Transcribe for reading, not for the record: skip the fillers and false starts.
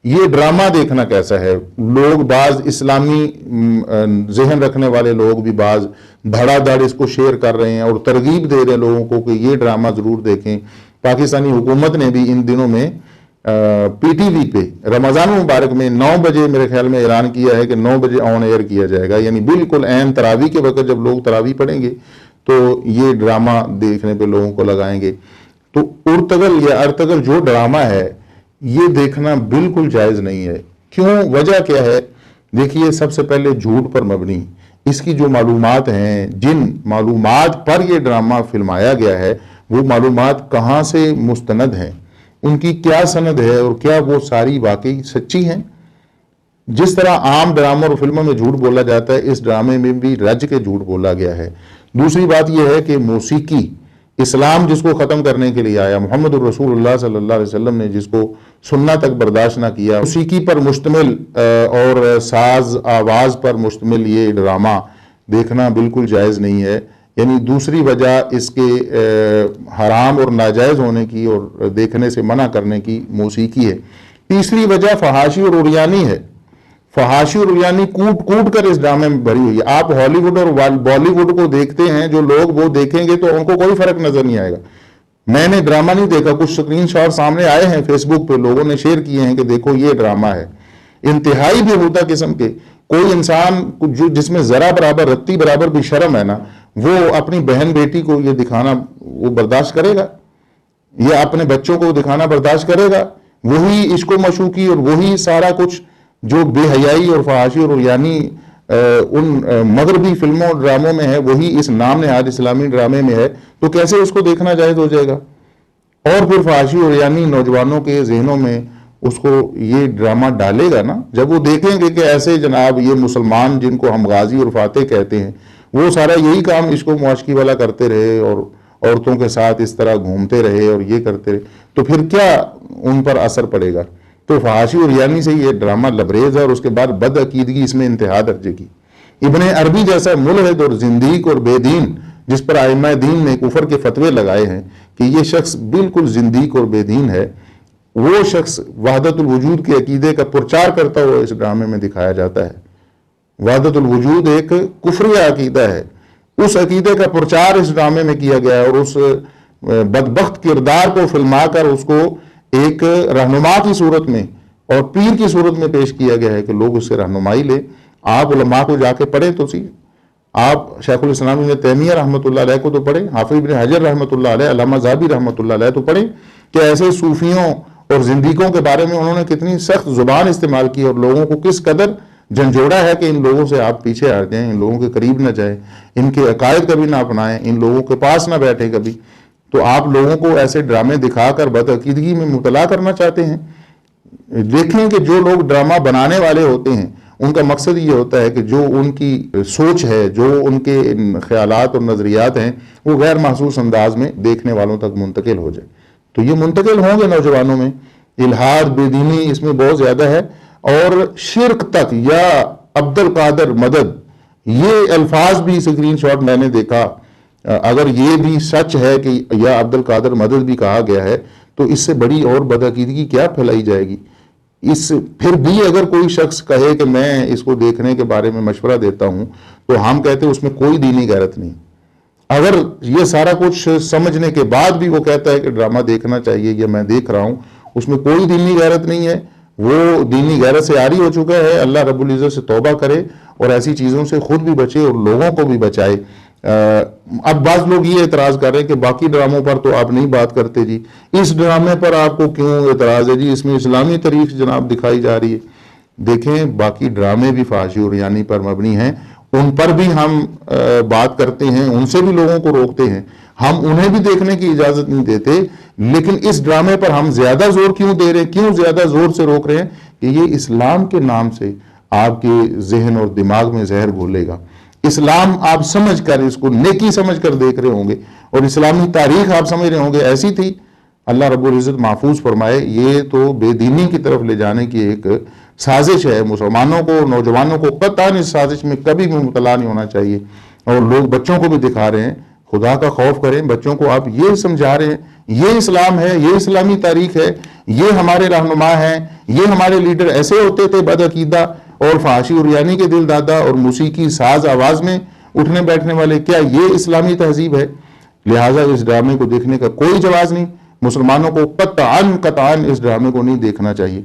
یہ ڈرامہ دیکھنا کیسا ہے؟ لوگ بعض اسلامی ذہن رکھنے والے لوگ بھی بعض دھڑا دھڑ اس کو شیئر کر رہے ہیں اور ترغیب دے رہے ہیں لوگوں کو کہ یہ ڈرامہ ضرور دیکھیں۔ پاکستانی حکومت نے بھی ان دنوں میں پی ٹی وی پہ رمضان مبارک میں 9 بجے میرے خیال میں اعلان کیا ہے کہ 9 بجے آن ایئر کیا جائے گا، یعنی بالکل عین تراویح کے وقت جب لوگ تراویح پڑھیں گے تو یہ ڈرامہ دیکھنے پہ لوگوں کو لگائیں گے۔ تو ارتگل یا ارتگل جو ڈرامہ ہے یہ دیکھنا بالکل جائز نہیں ہے۔ کیوں؟ وجہ کیا ہے؟ دیکھیے، سب سے پہلے جھوٹ پر مبنی اس کی جو معلومات ہیں، جن معلومات پر یہ ڈرامہ فلمایا گیا ہے وہ معلومات کہاں سے مستند ہیں، ان کی کیا سند ہے اور کیا وہ ساری واقعی سچی ہیں؟ جس طرح عام ڈراموں اور فلموں میں جھوٹ بولا جاتا ہے، اس ڈرامے میں بھی رج کے جھوٹ بولا گیا ہے۔ دوسری بات یہ ہے کہ موسیقی، اسلام جس کو ختم کرنے کے لیے آیا، محمد الرسول اللہ صلی اللہ علیہ وسلم نے جس کو سننا تک برداشت نہ کیا، موسیقی پر مشتمل اور ساز آواز پر مشتمل یہ ڈرامہ دیکھنا بالکل جائز نہیں ہے۔ یعنی دوسری وجہ اس کے حرام اور ناجائز ہونے کی اور دیکھنے سے منع کرنے کی موسیقی ہے۔ تیسری وجہ فحاشی اور عریانی ہے۔ فحاشی اور عریانی کوٹ کوٹ کر اس ڈرامے میں بھری ہوئی ہے۔ آپ ہالی ووڈ اور بالی ووڈ کو دیکھتے ہیں، جو لوگ وہ دیکھیں گے تو ان کو کوئی فرق نظر نہیں آئے گا۔ میں نے ڈرامہ نہیں دیکھا، کچھ سکرین شاٹ سامنے آئے ہیں فیس بک پہ، لوگوں نے شیئر کیے ہیں کہ دیکھو یہ ڈرامہ ہے۔ انتہائی بےہودہ قسم کے، کوئی انسان جس میں ذرا برابر رتی برابر بھی شرم ہے نا، وہ اپنی بہن بیٹی کو یہ دکھانا وہ برداشت کرے گا؟ یا اپنے بچوں کو دکھانا برداشت کرے گا؟ وہی عشق و معشوقی اور وہی سارا کچھ جو بے حیائی اور فحاشی اور عریانی ان مغربی فلموں اور ڈراموں میں ہے، وہی اس نام نہاد اسلامی ڈرامے میں ہے، تو کیسے اس کو دیکھنا جائز ہو جائے گا؟ اور پھر فحاشی اور عریانی نوجوانوں کے ذہنوں میں اس کو یہ ڈرامہ ڈالے گا نا، جب وہ دیکھیں گے کہ ایسے جناب یہ مسلمان جن کو ہم غازی اور فاتح کہتے ہیں، وہ سارا یہی کام عشق و معاشقی والا کرتے رہے اور عورتوں کے ساتھ اس طرح گھومتے رہے اور یہ کرتے رہے، تو پھر کیا ان پر اثر پڑے گا؟ تو فحاشی اور عریانی سے یہ ڈرامہ لبریز ہے، اور اس کے بعد بدعقیدگی اس میں انتہا درجے کی۔ ابن عربی جیسا ملحد اور زندیق اور بے دین، جس پر ائمہ دین نے کفر کے فتوے لگائے ہیں کہ یہ شخص بالکل زندیق اور بے دین ہے، وہ شخص وحدت الوجود کے عقیدے کا پرچار کرتا ہوا اس ڈرامے میں دکھایا جاتا ہے۔ وحدت الوجود ایک کفری عقیدہ ہے، اس عقیدے کا پرچار اس ڈرامے میں کیا گیا ہے، اور اس بدبخت کردار کو فلما کر اس کو ایک رہنما کی صورت میں اور پیر کی صورت میں پیش کیا گیا ہے کہ لوگ اس سے رہنمائی لیں۔ آپ علماء کو جا کے پڑھیں تو سی، آپ شیخ الاسلام ابن تیمیہ رحمۃ اللہ علیہ کو تو پڑھیں، حافظ ابن حجر رحمۃ اللہ علیہ، علامہ ذہبی رحمۃ اللہ علیہ تو پڑھیں کہ ایسے صوفیوں اور زندیقوں کے بارے میں انہوں نے کتنی سخت زبان استعمال کی اور لوگوں کو کس قدر جھنجھوڑا ہے کہ ان لوگوں سے آپ پیچھے ہٹ جائیں، ان لوگوں کے قریب نہ جائیں، ان کے عقائد کبھی نہ اپنائیں، ان لوگوں کے پاس نہ بیٹھیں کبھی۔ تو آپ لوگوں کو ایسے ڈرامے دکھا کر بدعقیدگی میں مبتلا کرنا چاہتے ہیں۔ دیکھیں کہ جو لوگ ڈرامہ بنانے والے ہوتے ہیں ان کا مقصد یہ ہوتا ہے کہ جو ان کی سوچ ہے، جو ان کے خیالات اور نظریات ہیں، وہ غیر محسوس انداز میں دیکھنے والوں تک منتقل ہو جائے۔ تو یہ منتقل ہوں گے نوجوانوں میں، الحاد، بے دینی اس میں بہت زیادہ ہے، اور شرک تک، یا عبد القادر مدد، یہ الفاظ بھی اسکرین شاٹ میں نے دیکھا۔ اگر یہ بھی سچ ہے کہ یا عبد القادر مدد بھی کہا گیا ہے، تو اس سے بڑی اور بدعقیدگی کیا پھیلائی جائے گی؟ پھر بھی اگر کوئی شخص کہے کہ میں اس کو دیکھنے کے بارے میں مشورہ دیتا ہوں، تو ہم کہتے ہیں اس میں کوئی دینی غیرت نہیں۔ اگر یہ سارا کچھ سمجھنے کے بعد بھی وہ کہتا ہے کہ ڈرامہ دیکھنا چاہیے یا میں دیکھ رہا ہوں، اس میں کوئی دینی غیرت نہیں ہے، وہ دینی غیرت سے عاری ہو چکا ہے۔ اللہ رب العزت سے توبہ کرے اور ایسی چیزوں سے خود بھی بچے اور لوگوں کو بھی بچائے۔ اب بعض لوگ یہ اعتراض کر رہے ہیں کہ باقی ڈراموں پر تو آپ نہیں بات کرتے جی، اس ڈرامے پر آپ کو کیوں اعتراض ہے جی، اس میں اسلامی تاریخ جناب دکھائی جا رہی ہے۔ دیکھیں، باقی ڈرامے بھی فحاشی اور عریانی پر مبنی ہیں، ان پر بھی ہم بات کرتے ہیں، ان سے بھی لوگوں کو روکتے ہیں، ہم انہیں بھی دیکھنے کی اجازت نہیں دیتے، لیکن اس ڈرامے پر ہم زیادہ زور کیوں دے رہے ہیں، کیوں زیادہ زور سے روک رہے ہیں کہ یہ اسلام کے نام سے آپ کے ذہن اور دماغ میں زہر گھولے گا۔ اسلام آپ سمجھ کر، اس کو نیکی سمجھ کر دیکھ رہے ہوں گے، اور اسلامی تاریخ آپ سمجھ رہے ہوں گے ایسی تھی، اللہ رب العزت محفوظ فرمائے۔ یہ تو بے دینی کی طرف لے جانے کی ایک سازش ہے۔ مسلمانوں کو، نوجوانوں کو قطعاً اس سازش میں کبھی بھی مبتلا نہیں ہونا چاہیے، اور لوگ بچوں کو بھی دکھا رہے ہیں۔ خدا کا خوف کریں. بچوں کو آپ یہ سمجھا رہے ہیں یہ اسلام ہے, یہ اسلامی تاریخ ہے, یہ ہمارے رہنما ہیں, یہ ہمارے لیڈر ایسے ہوتے تھے بدعقیدہ اور فحاشی اور یعنی کے دل دادا اور موسیقی ساز آواز میں اٹھنے بیٹھنے والے, کیا یہ اسلامی تہذیب ہے؟ لہٰذا اس ڈرامے کو دیکھنے کا کوئی جواز نہیں. مسلمانوں کو قطعاً اس ڈرامے کو نہیں دیکھنا چاہیے.